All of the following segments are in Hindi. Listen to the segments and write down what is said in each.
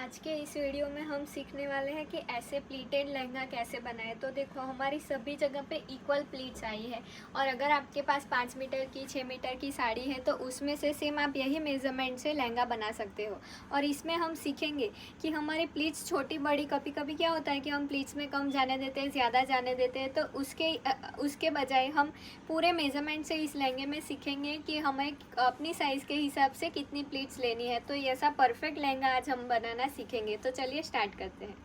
आज के इस वीडियो में हम सीखने वाले हैं कि ऐसे प्लीटेड लहंगा कैसे बनाए। तो देखो, हमारी सभी जगह पे इक्वल प्लीट्स आई है और अगर आपके पास 5 मीटर की 6 मीटर की साड़ी है तो उसमें से सेम आप यही मेज़रमेंट से लहंगा बना सकते हो। और इसमें हम सीखेंगे कि हमारी प्लीट्स छोटी बड़ी, कभी कभी क्या होता है कि हम प्लीट्स में कम जाने देते हैं, ज़्यादा जाने देते हैं, तो उसके बजाय हम पूरे मेज़रमेंट से इस लहंगे में सीखेंगे कि हमें अपनी साइज़ के हिसाब से कितनी प्लीट्स लेनी है। तो ऐसा परफेक्ट लहंगा आज हम बनाना सीखेंगे। तो चलिए स्टार्ट करते हैं।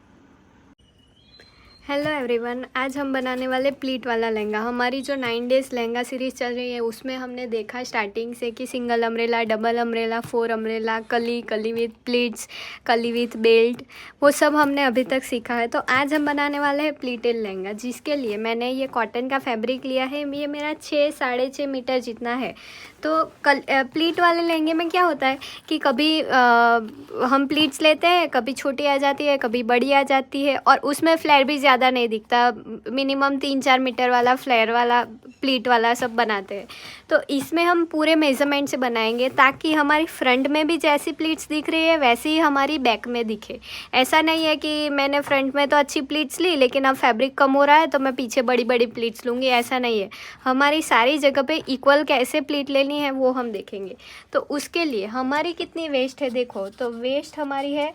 हेलो एवरीवन, आज हम बनाने वाले प्लीट वाला लहंगा। हमारी जो 9 डेज़ लहंगा सीरीज़ चल रही है उसमें हमने देखा स्टार्टिंग से कि single umbrella, double umbrella, 4 umbrella, कली विथ प्लीट्स, कली विथ बेल्ट, वो सब हमने अभी तक सीखा है। तो आज हम बनाने वाले हैं प्लीटेड लहंगा, जिसके लिए मैंने ये कॉटन का फैब्रिक लिया है। ये मेरा 6-6.5 मीटर जितना है। तो प्लीट वाले लहंगे में क्या होता है कि कभी हम प्लीट्स लेते हैं, कभी छोटी आ जाती है, कभी बड़ी आ जाती है, और उसमें फ्लेयर भी ज़्यादा नहीं दिखता। मिनिमम 3-4 मीटर वाला फ्लेयर वाला प्लीट वाला सब बनाते हैं। तो इसमें हम पूरे मेज़रमेंट से बनाएंगे ताकि हमारी फ्रंट में भी जैसी प्लीट्स दिख रही है वैसी ही हमारी बैक में दिखे। ऐसा नहीं है कि मैंने फ्रंट में तो अच्छी प्लीट्स ली लेकिन अब फैब्रिक कम हो रहा है तो मैं पीछे बड़ी बड़ी प्लीट्स लूँगी, ऐसा नहीं है। हमारी सारी जगह पे इक्वल कैसे प्लीट लेनी है वो हम देखेंगे। तो उसके लिए हमारी कितनी वेस्ट है देखो, तो वेस्ट हमारी है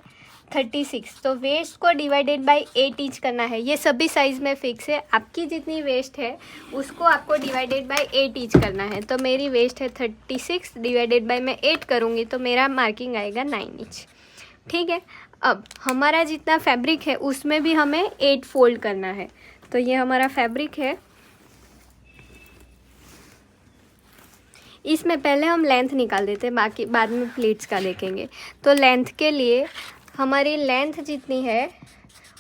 36। तो वेस्ट को डिवाइडेड बाय 8 इंच करना है। ये सभी साइज़ में फिक्स है। आपकी जितनी वेस्ट है उसको आपको डिवाइडेड बाय 8 इंच करना है। तो मेरी वेस्ट है 36, डिवाइडेड बाय मैं 8 करूँगी तो मेरा मार्किंग आएगा 9 इंच। ठीक है। अब हमारा जितना फैब्रिक है उसमें भी हमें 8 फोल्ड करना है। तो ये हमारा फैब्रिक है। इसमें पहले हम लेंथ निकाल देते हैं, बाकी बाद में प्लीट्स का देखेंगे। तो लेंथ के लिए हमारी लेंथ जितनी है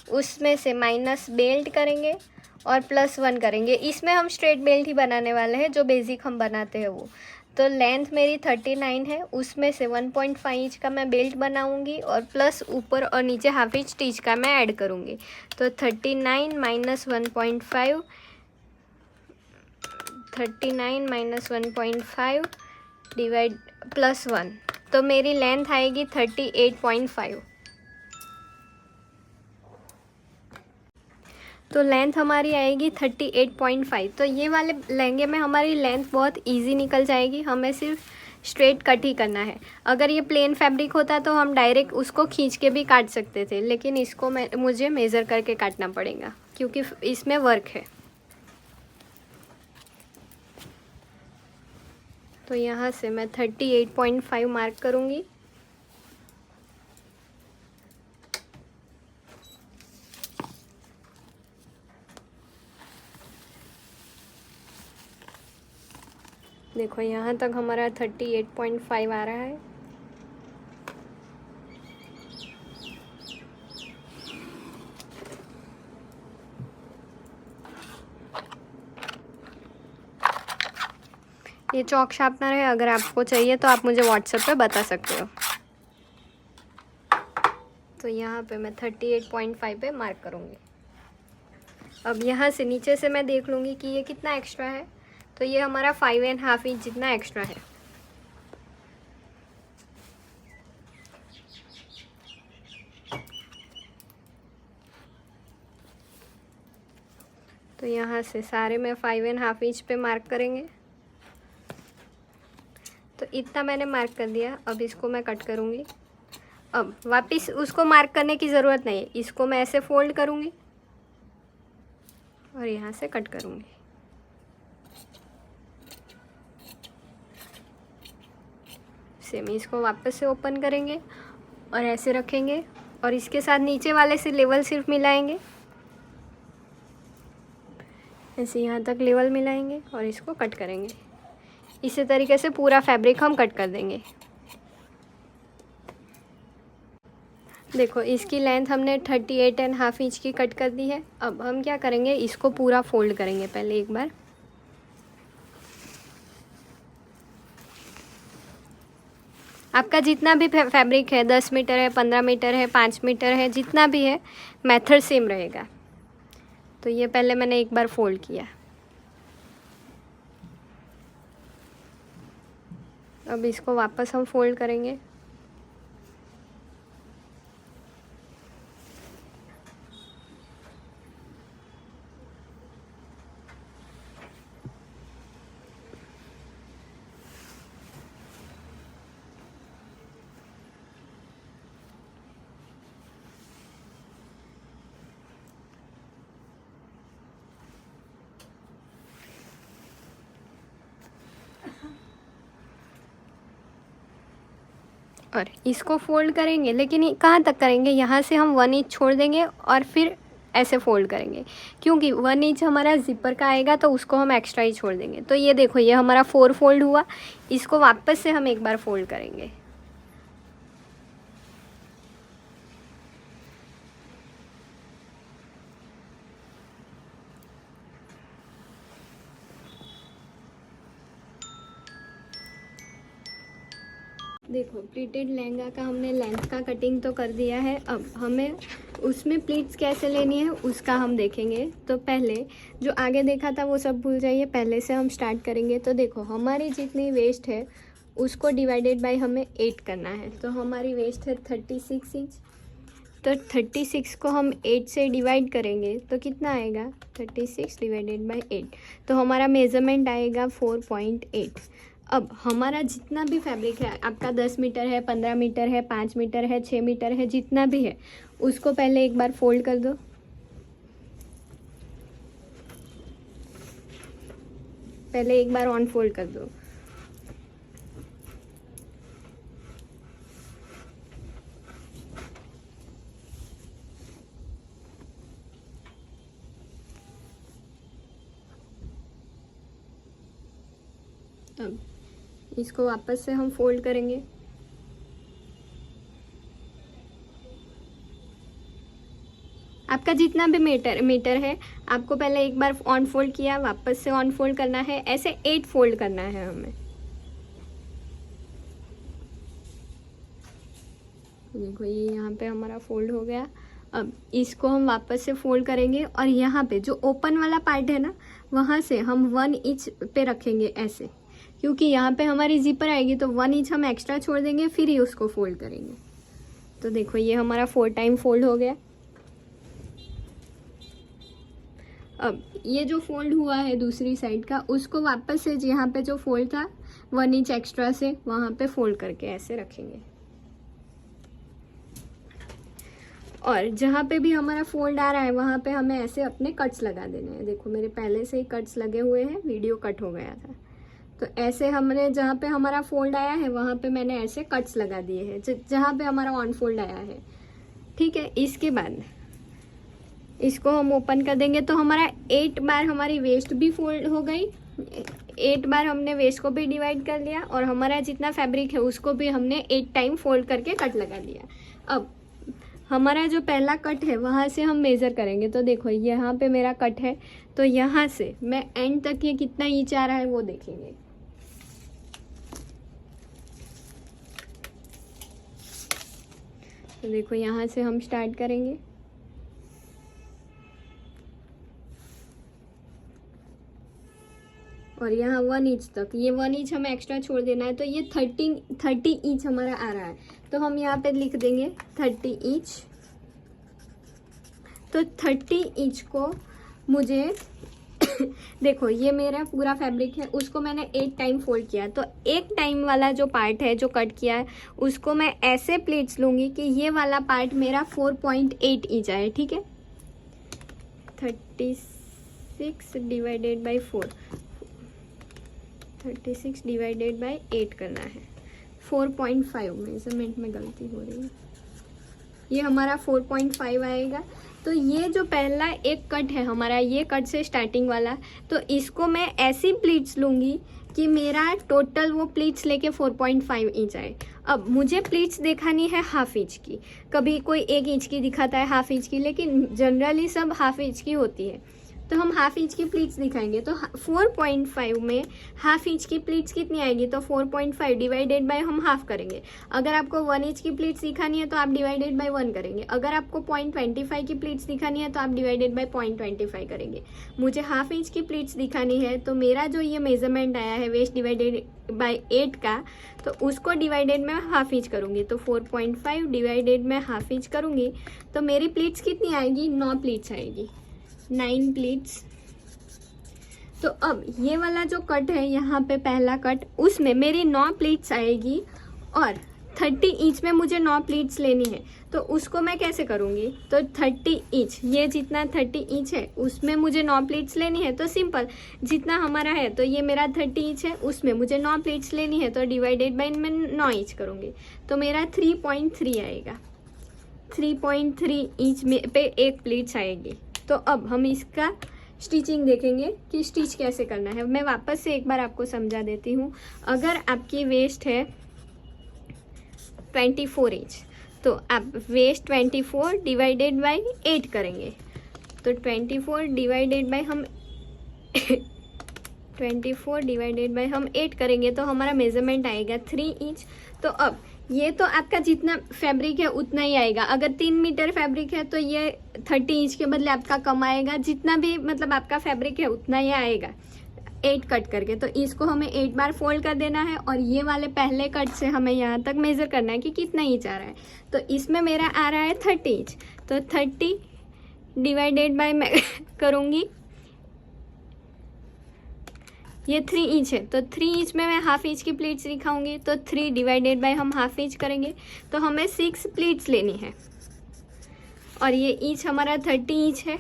उसमें से माइनस बेल्ट करेंगे और +1 करेंगे। इसमें हम स्ट्रेट बेल्ट ही बनाने वाले हैं, जो बेसिक हम बनाते हैं वो। तो लेंथ मेरी 39 है, उसमें से 1.5 इंच का मैं बेल्ट बनाऊंगी और प्लस ऊपर और नीचे हाफ इंच स्टिच का मैं ऐड करूंगी। तो 39 माइनस 1.5, 39 माइनस 1.5 डिवाइड +1, तो मेरी लेंथ आएगी 38.5। तो लेंथ हमारी आएगी 38.5। तो ये वाले लहंगे में हमारी लेंथ बहुत इजी निकल जाएगी, हमें सिर्फ स्ट्रेट कट ही करना है। अगर ये प्लेन फैब्रिक होता तो हम डायरेक्ट उसको खींच के भी काट सकते थे, लेकिन इसको मुझे मेज़र करके काटना पड़ेगा क्योंकि इसमें वर्क है। तो यहाँ से मैं 38.5 मार्क करूँगी। देखो यहाँ तक हमारा 38.5 आ रहा है। ये चॉक शार्पनर है, अगर आपको चाहिए तो आप मुझे व्हाट्सएप पे बता सकते हो। तो यहाँ पे मैं 38.5 पे मार्क करूँगी। अब यहाँ से नीचे से मैं देख लूँगी कि ये कितना एक्स्ट्रा है। तो ये हमारा 5.5 इंच जितना एक्स्ट्रा है। तो यहाँ से सारे में 5.5 इंच पे मार्क करेंगे। तो इतना मैंने मार्क कर दिया। अब इसको मैं कट करूँगी। अब वापस उसको मार्क करने की ज़रूरत नहीं है, इसको मैं ऐसे फोल्ड करूँगी और यहाँ से कट करूँगी। सेम इसको वापस से ओपन करेंगे और ऐसे रखेंगे और इसके साथ नीचे वाले से लेवल सिर्फ मिलाएंगे, ऐसे यहाँ तक लेवल मिलाएंगे और इसको कट करेंगे। इसी तरीके से पूरा फैब्रिक हम कट कर देंगे। देखो इसकी लेंथ हमने 38.5 इंच की कट कर दी है। अब हम क्या करेंगे, इसको पूरा फोल्ड करेंगे पहले एक बार। आपका जितना भी फैब्रिक है, 10 मीटर है, 15 मीटर है, 5 मीटर है, जितना भी है, मेथड सेम रहेगा। तो ये पहले मैंने एक बार फोल्ड किया। अब इसको वापस हम फोल्ड करेंगे। और इसको फोल्ड करेंगे, लेकिन ये कहाँ तक करेंगे, यहाँ से हम 1 इंच छोड़ देंगे और फिर ऐसे फोल्ड करेंगे, क्योंकि 1 इंच हमारा ज़िपर का आएगा तो उसको हम एक्स्ट्रा ही छोड़ देंगे। तो ये देखो, ये हमारा 4 फोल्ड हुआ, इसको वापस से हम एक बार फोल्ड करेंगे। देखो, प्लीटेड लहंगा का हमने लेंथ का कटिंग तो कर दिया है। अब हमें उसमें प्लीट्स कैसे लेनी है उसका हम देखेंगे। तो पहले जो आगे देखा था वो सब भूल जाइए, पहले से हम स्टार्ट करेंगे। तो देखो, हमारी जितनी वेस्ट है उसको डिवाइडेड बाय हमें 8 करना है। तो हमारी वेस्ट है 36 इंच, तो 36 को हम 8 से डिवाइड करेंगे तो कितना आएगा, 36 डिवाइडेड बाय 8, तो हमारा मेज़रमेंट आएगा 4.8। अब हमारा जितना भी फैब्रिक है, आपका 10 मीटर है, 15 मीटर है, 5 मीटर है, 6 मीटर है, जितना भी है उसको पहले एक बार फोल्ड कर दो। पहले एक बार ऑन फोल्ड कर दो। अब इसको वापस से हम फोल्ड करेंगे। आपका जितना भी मीटर है, आपको पहले एक बार ऑन फोल्ड किया, वापस से ऑन फोल्ड करना है, ऐसे 8 फोल्ड करना है हमें। देखो, ये यहाँ पे हमारा फोल्ड हो गया। अब इसको हम वापस से फोल्ड करेंगे और यहाँ पे जो ओपन वाला पार्ट है ना, वहाँ से हम 1 इंच पे रखेंगे ऐसे, क्योंकि यहाँ पे हमारी ज़िपर आएगी तो 1 इंच हम एक्स्ट्रा छोड़ देंगे, फिर ही उसको फोल्ड करेंगे। तो देखो, ये हमारा 4 टाइम फोल्ड हो गया। अब ये जो फोल्ड हुआ है दूसरी साइड का, उसको वापस से यहाँ पे जो फोल्ड था 1 इंच एक्स्ट्रा से वहाँ पे फोल्ड करके ऐसे रखेंगे। और जहाँ पे भी हमारा फोल्ड आ रहा है वहाँ पे हमें ऐसे अपने कट्स लगा देने हैं। देखो, मेरे पहले से ही कट्स लगे हुए हैं, वीडियो कट हो गया था। तो ऐसे हमने जहाँ पे हमारा फोल्ड आया है वहाँ पे मैंने ऐसे कट्स लगा दिए हैं, जहाँ पे हमारा ऑन फोल्ड आया है। ठीक है, इसके बाद इसको हम ओपन कर देंगे तो हमारा 8 बार हमारी वेस्ट भी फोल्ड हो गई। 8 बार हमने वेस्ट को भी डिवाइड कर लिया और हमारा जितना फैब्रिक है उसको भी हमने 8 टाइम फोल्ड करके कट लगा दिया। अब हमारा जो पहला कट है वहाँ से हम मेज़र करेंगे। तो देखो, यहाँ पे मेरा कट है, तो यहाँ से मैं एंड तक ये कितना इंच आ रहा है वो देखेंगे। तो देखो, यहाँ से हम स्टार्ट करेंगे और यहाँ 1 इंच तक, ये 1 इंच हमें एक्स्ट्रा छोड़ देना है। तो ये 30 इंच हमारा आ रहा है, तो हम यहाँ पे लिख देंगे 30 इंच। तो 30 इंच को मुझे देखो, ये मेरा पूरा फैब्रिक है, उसको मैंने 8 टाइम फोल्ड किया। तो 1 टाइम वाला जो पार्ट है जो कट किया है उसको मैं ऐसे प्लेट्स लूँगी कि ये वाला पार्ट मेरा 4.8 इंच आए। ठीक है, 36 डिवाइडेड बाई 4, 36 डिवाइडेड बाई 8 करना है। 4.5 मेजरमेंट में गलती हो रही है, ये हमारा 4.5 आएगा। तो ये जो पहला एक कट है हमारा, ये कट से स्टार्टिंग वाला, तो इसको मैं ऐसी प्लीट्स लूँगी कि मेरा टोटल वो प्लीट्स लेके 4.5 इंच आए। अब मुझे प्लीट्स दिखानी है हाफ इंच की, कभी कोई 1 इंच की दिखाता है, हाफ इंच की, लेकिन जनरली सब हाफ इंच की होती है। तो हम हाफ इंच की प्लीट्स दिखाएंगे। तो 4.5 में हाफ इंच की प्लीट्स कितनी आएगी, तो 4.5 डिवाइडेड बाय हम हाफ करेंगे। अगर आपको 1 इंच की प्लीट्स दिखानी है तो आप डिवाइडेड बाय 1 करेंगे। अगर आपको 0.25 की प्लीट्स दिखानी है तो आप डिवाइडेड बाय 0.25 करेंगे। मुझे हाफ इंच की प्लीट्स दिखानी है, तो मेरा जो ये मेजरमेंट आया है वेस्ट डिवाइडेड बाय 8 का, तो उसको डिवाइडेड मैं हाफ इंच करूँगी। तो 4.5 डिवाइडेड मैं हाफ इंच करूँगी, तो मेरी प्लीट्स कितनी आएगी, 9 प्लीट्स आएगी, 9 प्लीट्स। तो अब ये वाला जो कट है यहाँ पे पहला कट, उसमें मेरी 9 प्लीट्स आएगी और 30 इंच में मुझे 9 प्लीट्स लेनी है, तो उसको मैं कैसे करूँगी? तो 30 इंच, ये जितना 30 इंच है उसमें मुझे 9 प्लीट्स लेनी है, तो सिंपल जितना हमारा है, तो ये मेरा 30 इंच है, उसमें मुझे 9 प्लीट्स लेनी है, तो डिवाइडेड बाई मैं 9 इंच करूँगी, तो मेरा 3.3 आएगा। 3.3 इंच में पे एक प्लीट्स आएगी। तो अब हम इसका स्टिचिंग देखेंगे कि स्टिच कैसे करना है। मैं वापस से एक बार आपको समझा देती हूँ। अगर आपकी वेस्ट है 24 इंच, तो आप वेस्ट 24 डिवाइडेड बाई 8 करेंगे, तो 24 डिवाइडेड बाई हम 24 डिवाइडेड बाई हम 8 करेंगे, तो हमारा मेजरमेंट आएगा 3 इंच। तो अब ये तो आपका जितना फैब्रिक है उतना ही आएगा। अगर 3 मीटर फैब्रिक है तो ये 30 इंच के बदले आपका कम आएगा। जितना भी मतलब आपका फैब्रिक है उतना ही आएगा 8 कट करके। तो इसको हमें 8 बार फोल्ड कर देना है और ये वाले पहले कट से हमें यहाँ तक मेज़र करना है कि कितना इंच आ रहा है। तो इसमें मेरा आ रहा है 30 इंच, तो 30 डिवाइडेड बाय मैं करूँगी, ये 3 इंच है, तो 3 इंच में मैं हाफ इंच की प्लीट्स दिखाऊंगी, तो 3 डिवाइडेड बाय हम हाफ इंच करेंगे, तो हमें 6 प्लीट्स लेनी है और ये इंच हमारा 30 इंच है।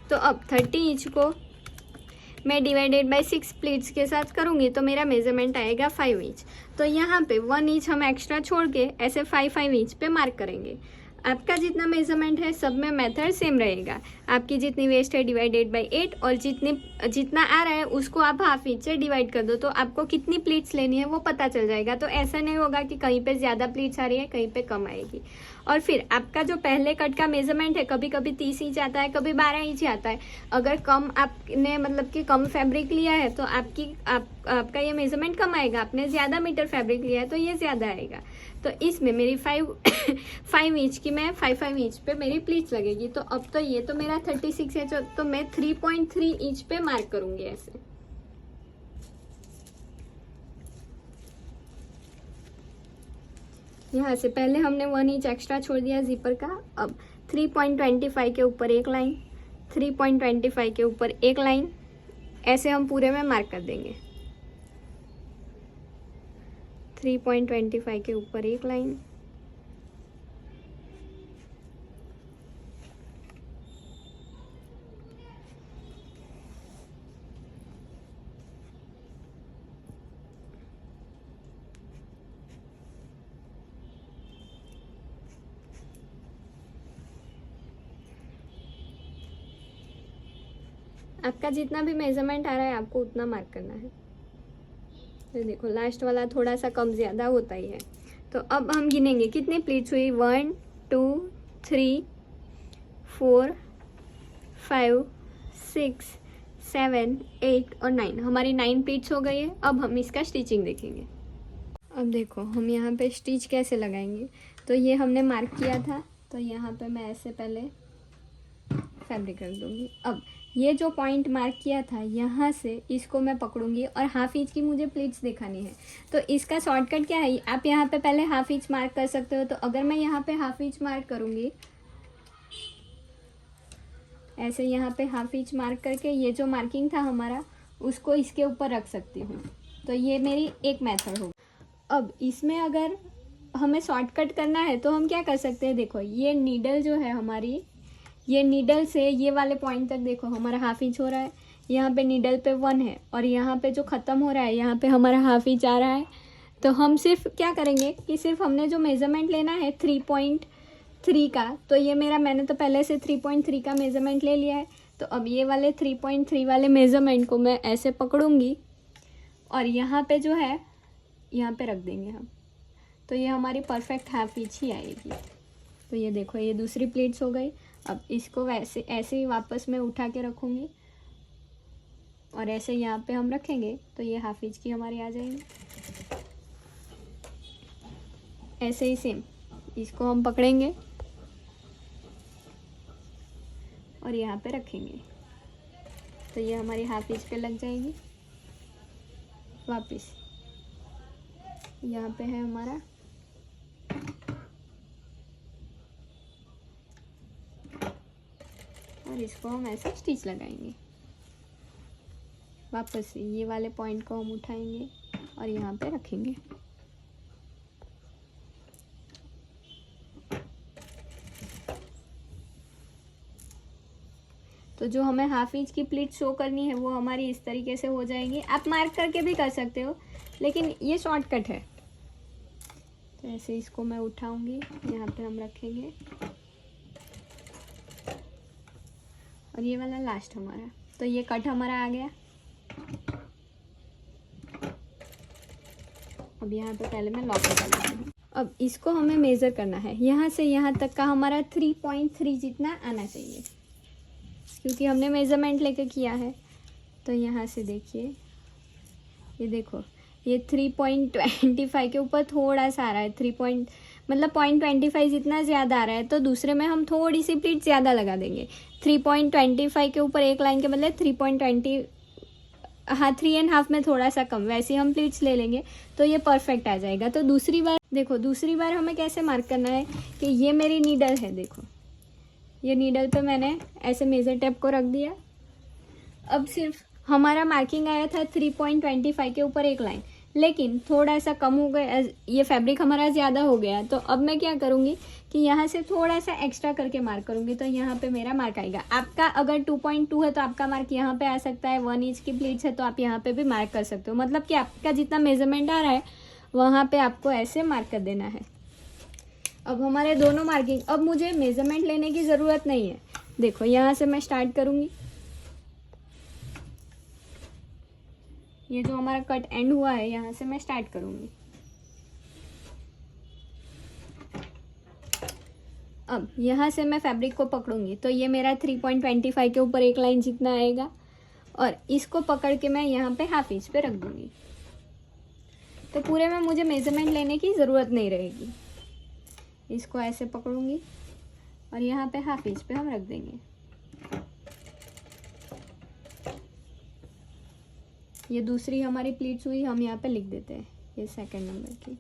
तो अब 30 इंच को मैं डिवाइडेड बाय 6 प्लीट्स के साथ करूँगी, तो मेरा मेजरमेंट आएगा 5 इंच। तो यहाँ पे 1 इंच हम एक्स्ट्रा छोड़ के ऐसे 5 इंच पे मार्क करेंगे। आपका जितना मेजरमेंट है सब में मेथड सेम रहेगा। आपकी जितनी वेस्ट है डिवाइडेड बाय 8 और जितना आ रहा है उसको आप हाफ इंच से डिवाइड कर दो, तो आपको कितनी प्लीट्स लेनी है वो पता चल जाएगा। तो ऐसा नहीं होगा कि कहीं पे ज़्यादा प्लीट्स आ रही है, कहीं पे कम आएगी। और फिर आपका जो पहले कट का मेजरमेंट है, कभी कभी 30 इंच आता है, कभी 12 इंच आता है। अगर कम आपने मतलब कि कम फैब्रिक लिया है तो आपका ये मेजरमेंट कम आएगा। आपने ज़्यादा मीटर फैब्रिक लिया है तो ये ज़्यादा आएगा। तो इसमें मेरी 5 इंच की मैं 5 इंच पे मेरी प्लीट्स लगेगी। तो अब तो ये तो मेरा 36 है, तो मैं 3.3 इंच पे मार्क करूँगी ऐसे। यहाँ से पहले हमने 1 इंच एक्स्ट्रा छोड़ दिया जिपर का। अब 3.25 के ऊपर एक लाइन, 3.25 के ऊपर एक लाइन, ऐसे हम पूरे में मार्क कर देंगे। 3.25 के ऊपर एक लाइन, आपका जितना भी मेजरमेंट आ रहा है आपको उतना मार्क करना है। तो देखो लास्ट वाला थोड़ा सा कम ज़्यादा होता ही है। तो अब हम गिनेंगे कितनी प्लीट्स हुई, 1 2 3 4 5 6 7 8 और 9, हमारी 9 प्लीट्स हो गई है। अब हम इसका स्टिचिंग देखेंगे। अब देखो हम यहाँ पे स्टिच कैसे लगाएंगे। तो ये हमने मार्क किया था, तो यहाँ पे मैं ऐसे पहले फैब्रिक रख दूँगी। अब ये जो पॉइंट मार्क किया था यहाँ से इसको मैं पकड़ूंगी और हाफ इंच की मुझे प्लीट्स दिखानी है। तो इसका शॉर्टकट क्या है, आप यहाँ पे पहले हाफ इंच मार्क कर सकते हो। तो अगर मैं यहाँ पे हाफ इंच मार्क करूँगी, ऐसे यहाँ पे हाफ इंच मार्क करके ये जो मार्किंग था हमारा उसको इसके ऊपर रख सकती हूँ। तो ये मेरी एक मेथड होगी। अब इसमें अगर हमें शॉर्टकट करना है तो हम क्या कर सकते हैं, देखो ये नीडल जो है हमारी, ये नीडल से ये वाले पॉइंट तक देखो हमारा हाफ इंच हो रहा है। यहाँ पे नीडल पे 1 है और यहाँ पे जो ख़त्म हो रहा है यहाँ पे हमारा हाफ इंच आ रहा है। तो हम सिर्फ क्या करेंगे कि सिर्फ हमने जो मेज़रमेंट लेना है 3.3 का, तो ये मैंने तो पहले से 3.3 का मेज़रमेंट ले लिया है। तो अब ये वाले 3.3 वाले मेज़रमेंट को मैं ऐसे पकड़ूंगी और यहाँ पे जो है यहाँ पे रख देंगे हम। तो ये हमारी परफेक्ट हाफ इंच ही आएगी। तो ये देखो ये दूसरी प्लेट्स हो गई। अब इसको वैसे ऐसे ही वापस मैं उठा के रखूँगी और ऐसे यहाँ पे हम रखेंगे तो ये हाफ इंच की हमारी आ जाएगी। ऐसे ही सेम इसको हम पकड़ेंगे और यहाँ पे रखेंगे तो ये हमारी हाफ इंच पे लग जाएगी। वापस यहाँ पे है हमारा, और इसको हम ऐसे स्टिच लगाएंगे। वापस से ये वाले पॉइंट को हम उठाएंगे और यहाँ पे रखेंगे। तो जो हमें हाफ इंच की प्लीट शो करनी है वो हमारी इस तरीके से हो जाएगी। आप मार्क करके भी कर सकते हो, लेकिन ये शॉर्टकट है। तो ऐसे इसको मैं उठाऊंगी, यहाँ पे हम रखेंगे, और ये वाला लास्ट हमारा। तो ये कट हमारा आ गया। अब यहाँ पे पहले मैं लॉक लगा लेती हूँ। अब इसको हमें मेज़र करना है, यहाँ से यहाँ तक का हमारा 3.3 जितना आना चाहिए, क्योंकि हमने मेज़रमेंट लेके किया है। तो यहाँ से देखिए, ये देखो, ये 3.25 के ऊपर थोड़ा सा आ रहा है, 0.25 जितना ज़्यादा आ रहा है। तो दूसरे में हम थोड़ी सी प्लीट ज़्यादा लगा देंगे। 3.25 के ऊपर एक लाइन के बदले 3.20, हाँ 3.5 में थोड़ा सा कम, वैसे हम प्लीट्स ले लेंगे तो ये परफेक्ट आ जाएगा। तो दूसरी बार देखो, दूसरी बार हमें कैसे मार्क करना है कि ये मेरी नीडल है, देखो ये नीडल पे मैंने ऐसे मेज़र टेप को रख दिया। अब सिर्फ हमारा मार्किंग आया था 3.25 के ऊपर एक लाइन, लेकिन थोड़ा सा कम हो गया, ये फैब्रिक हमारा ज़्यादा हो गया। तो अब मैं क्या करूँगी कि यहाँ से थोड़ा सा एक्स्ट्रा करके मार्क करूँगी, तो यहाँ पे मेरा मार्क आएगा। आपका अगर 2.2 है तो आपका मार्क यहाँ पे आ सकता है, 1 इंच की प्लीट्स है तो आप यहाँ पे भी मार्क कर सकते हो। मतलब कि आपका जितना मेजरमेंट आ रहा है वहाँ पे आपको ऐसे मार्क कर देना है। अब हमारे दोनों मार्किंग, अब मुझे मेजरमेंट लेने की ज़रूरत नहीं है। देखो यहाँ से मैं स्टार्ट करूँगी, ये जो हमारा कट एंड हुआ है यहाँ से मैं स्टार्ट करूँगी। अब यहाँ से मैं फैब्रिक को पकड़ूंगी, तो ये मेरा 3.25 के ऊपर एक लाइन जितना आएगा, और इसको पकड़ के मैं यहाँ पे हाफ इंच पे रख दूँगी। तो पूरे में मुझे मेज़रमेंट लेने की ज़रूरत नहीं रहेगी। इसको ऐसे पकड़ूंगी और यहाँ पे हाफ इंच पे हम रख देंगे। ये दूसरी हमारी प्लीट्स हुई, हम यहाँ पे लिख देते हैं ये सेकंड नंबर की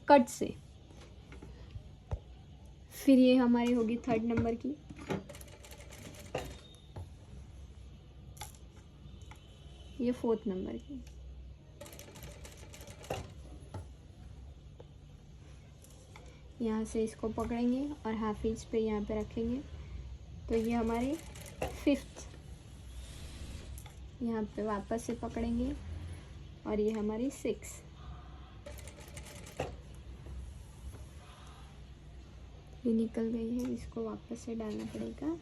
कट से। फिर ये हमारी होगी थर्ड नंबर की, ये फोर्थ नंबर की, यहाँ से इसको पकड़ेंगे और हाफ इंच पे यहाँ पे रखेंगे। तो ये हमारी फिफ्थ, यहाँ पे वापस से पकड़ेंगे और ये हमारी 6। ये निकल गई है, इसको वापस से डालना पड़ेगा।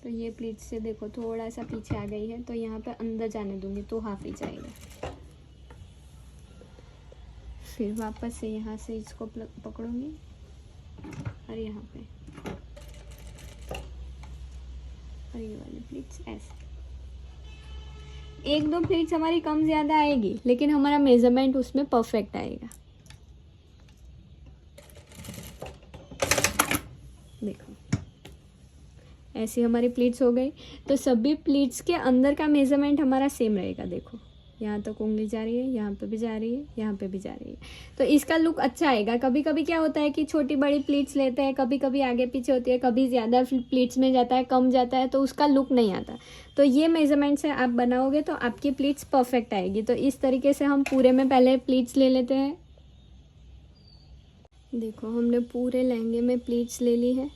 तो ये प्लीट से देखो थोड़ा सा पीछे आ गई है, तो यहाँ पे अंदर जाने दूंगी तो हाफ इंच आएगा। फिर वापस से यहाँ से इसको पकड़ूंगी और यहाँ पे, और ये वाली प्लीट्स ऐसे। एक दो प्लीट्स हमारी कम ज़्यादा आएगी, लेकिन हमारा मेजरमेंट उसमें परफेक्ट आएगा। देखो ऐसी हमारी प्लीट्स हो गई। तो सभी प्लीट्स के अंदर का मेजरमेंट हमारा सेम रहेगा। देखो यहाँ तक उंगली जा रही है, यहाँ पे भी जा रही है, यहाँ पे भी जा रही है, तो इसका लुक अच्छा आएगा। कभी कभी क्या होता है कि छोटी बड़ी प्लीट्स लेते हैं, कभी कभी आगे पीछे होती है, कभी ज़्यादा प्लीट्स में जाता है, कम जाता है, तो उसका लुक नहीं आता। तो ये मेजरमेंट से आप बनाओगे तो आपकी प्लीट्स परफेक्ट आएगी। तो इस तरीके से हम पूरे में पहले प्लीट्स ले लेते हैं। देखो हमने पूरे लहंगे में प्लीट्स ले ली है।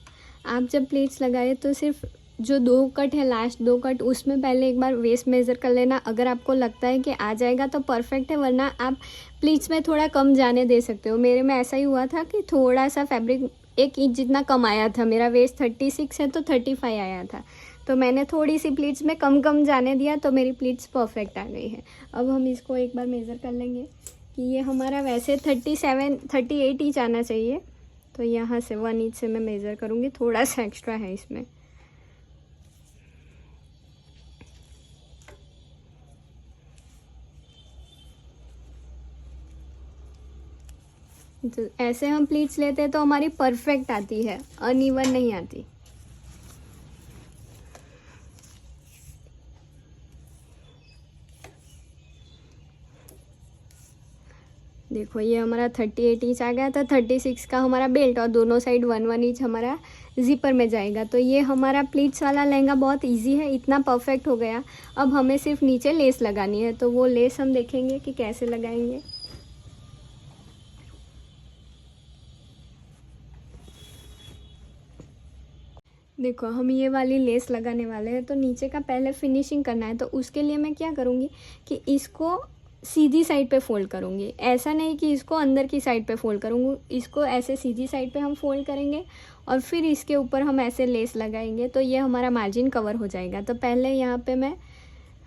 आप जब प्लीट्स लगाए तो सिर्फ जो 2 कट है, लास्ट 2 कट, उसमें पहले एक बार वेस्ट मेज़र कर लेना। अगर आपको लगता है कि आ जाएगा तो परफेक्ट है, वरना आप प्लीट्स में थोड़ा कम जाने दे सकते हो। मेरे में ऐसा ही हुआ था कि थोड़ा सा फैब्रिक 1 इंच जितना कम आया था। मेरा वेस्ट 36 है तो 35 आया था, तो मैंने थोड़ी सी प्लीट्स में कम जाने दिया, तो मेरी प्लीट्स परफेक्ट आ गई है। अब हम इसको एक बार मेज़र कर लेंगे कि ये हमारा वैसे 38 इंच आना चाहिए। तो यहाँ से 1 इंच से मैं मेज़र करूँगी, थोड़ा सा एक्स्ट्रा है इसमें। तो ऐसे हम प्लीट्स लेते हैं तो हमारी परफेक्ट आती है, अनइवन नहीं आती। देखो ये हमारा 38 इंच आ गया था, 36 का हमारा बेल्ट, और दोनों साइड 1 इंच हमारा ज़िपर में जाएगा। तो ये हमारा प्लीट्स वाला लहंगा बहुत इजी है, इतना परफेक्ट हो गया। अब हमें सिर्फ नीचे लेस लगानी है, तो वो लेस हम देखेंगे कि कैसे लगाएंगे। देखो हम ये वाली लेस लगाने वाले हैं, तो नीचे का पहले फिनिशिंग करना है। तो उसके लिए मैं क्या करूँगी कि इसको सीधी साइड पे फोल्ड करूँगी, ऐसा नहीं कि इसको अंदर की साइड पे फोल्ड करूँगी। इसको ऐसे सीधी साइड पे हम फोल्ड करेंगे और फिर इसके ऊपर हम ऐसे लेस लगाएंगे, तो ये हमारा मार्जिन कवर हो जाएगा। तो पहले यहाँ पे मैं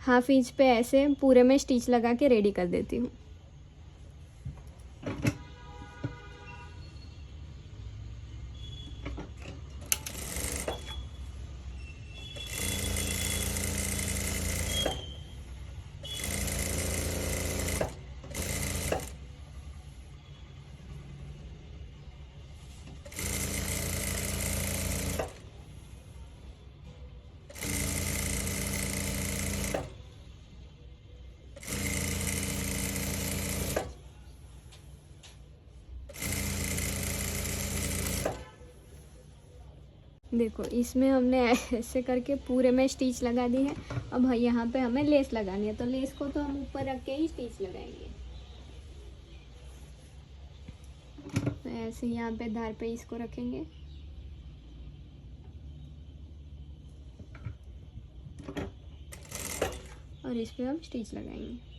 हाफ इंच पे ऐसे पूरे में स्टिच लगा के रेडी कर देती हूँ। देखो इसमें हमने ऐसे करके पूरे में स्टिच लगा दी है। अब यहाँ पे हमें लेस लगानी है, तो लेस को तो हम ऊपर रख के ही स्टिच लगाएंगे। तो ऐसे यहाँ पे धार पे इसको रखेंगे और इस पे हम स्टिच लगाएंगे।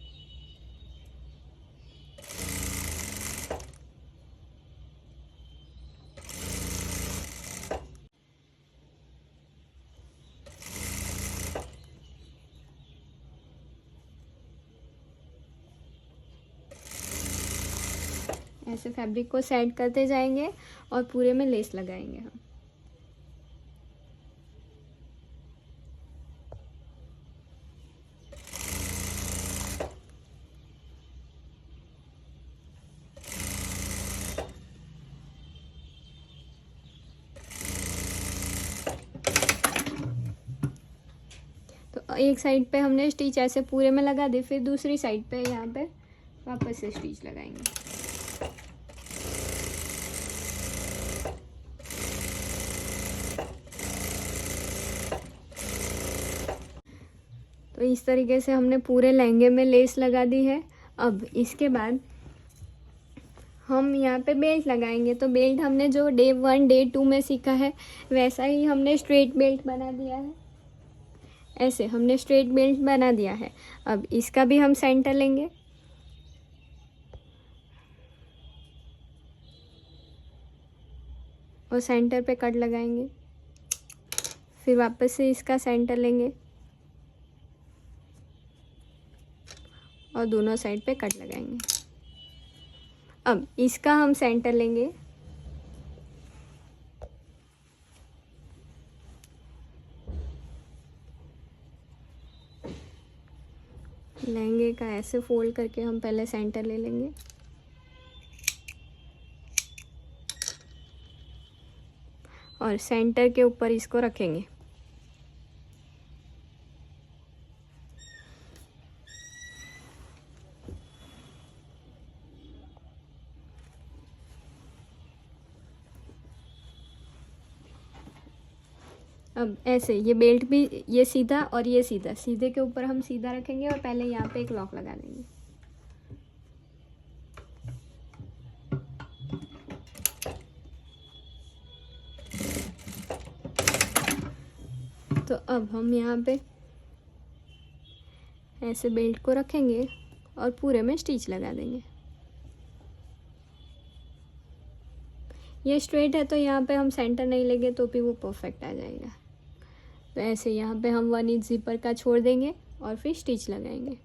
ऐसे फैब्रिक को सेट करते जाएंगे और पूरे में लेस लगाएंगे हम। तो एक साइड पे हमने स्टिच ऐसे पूरे में लगा दी, फिर दूसरी साइड पे यहाँ पे वापस से स्टिच लगाएंगे। तो इस तरीके से हमने पूरे लहंगे में लेस लगा दी है। अब इसके बाद हम यहाँ पे बेल्ट लगाएंगे। तो बेल्ट हमने जो डे 1 डे 2 में सीखा है वैसा ही हमने स्ट्रेट बेल्ट बना दिया है। ऐसे हमने स्ट्रेट बेल्ट बना दिया है। अब इसका भी हम सेंटर लेंगे और सेंटर पे कट लगाएंगे, फिर वापस से इसका सेंटर लेंगे और दोनों साइड पे कट लगाएंगे। अब इसका हम सेंटर लेंगे लहंगे का ऐसे फोल्ड करके हम पहले सेंटर ले लेंगे और सेंटर के ऊपर इसको रखेंगे। अब ऐसे ये बेल्ट भी ये सीधा और ये सीधा, सीधे के ऊपर हम सीधा रखेंगे और पहले यहाँ पे एक लॉक लगा देंगे। तो अब हम यहाँ पे ऐसे बेल्ट को रखेंगे और पूरे में स्टिच लगा देंगे। ये स्ट्रेट है तो यहाँ पे हम सेंटर नहीं लेंगे तो भी वो परफेक्ट आ जाएगा। तो ऐसे यहाँ पे हम 1 इंच ज़िपर का छोड़ देंगे और फिर स्टिच लगाएंगे।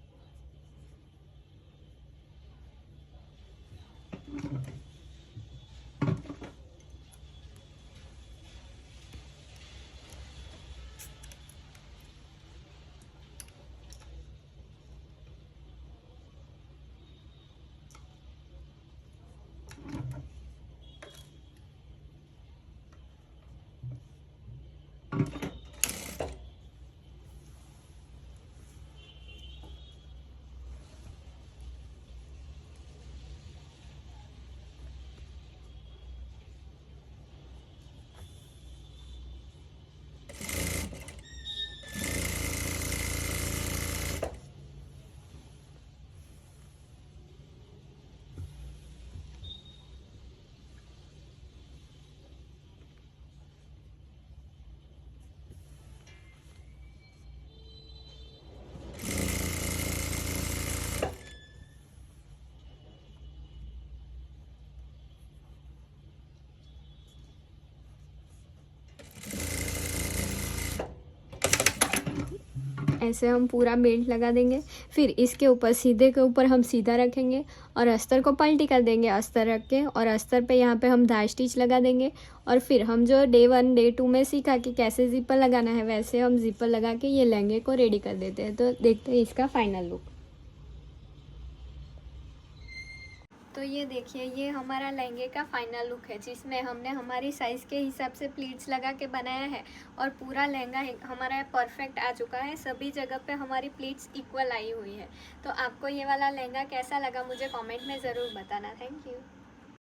ऐसे हम पूरा बेल्ट लगा देंगे। फिर इसके ऊपर सीधे के ऊपर हम सीधा रखेंगे और अस्तर को पलटी कर देंगे अस्तर रख के, और अस्तर पे यहाँ पे हम धार स्टिच लगा देंगे। और फिर हम जो डे 1 डे 2 में सीखा कि कैसे ज़िपर लगाना है, वैसे हम ज़िपर लगा के ये लहंगे को रेडी कर देते हैं। तो देखते हैं इसका फाइनल लुक। तो ये देखिए, ये हमारा लहंगे का फाइनल लुक है, जिसमें हमने हमारी साइज़ के हिसाब से प्लीट्स लगा के बनाया है और पूरा लहंगा हमारा परफेक्ट आ चुका है। सभी जगह पे हमारी प्लीट्स इक्वल आई हुई है। तो आपको ये वाला लहंगा कैसा लगा मुझे कमेंट में ज़रूर बताना। Thank you.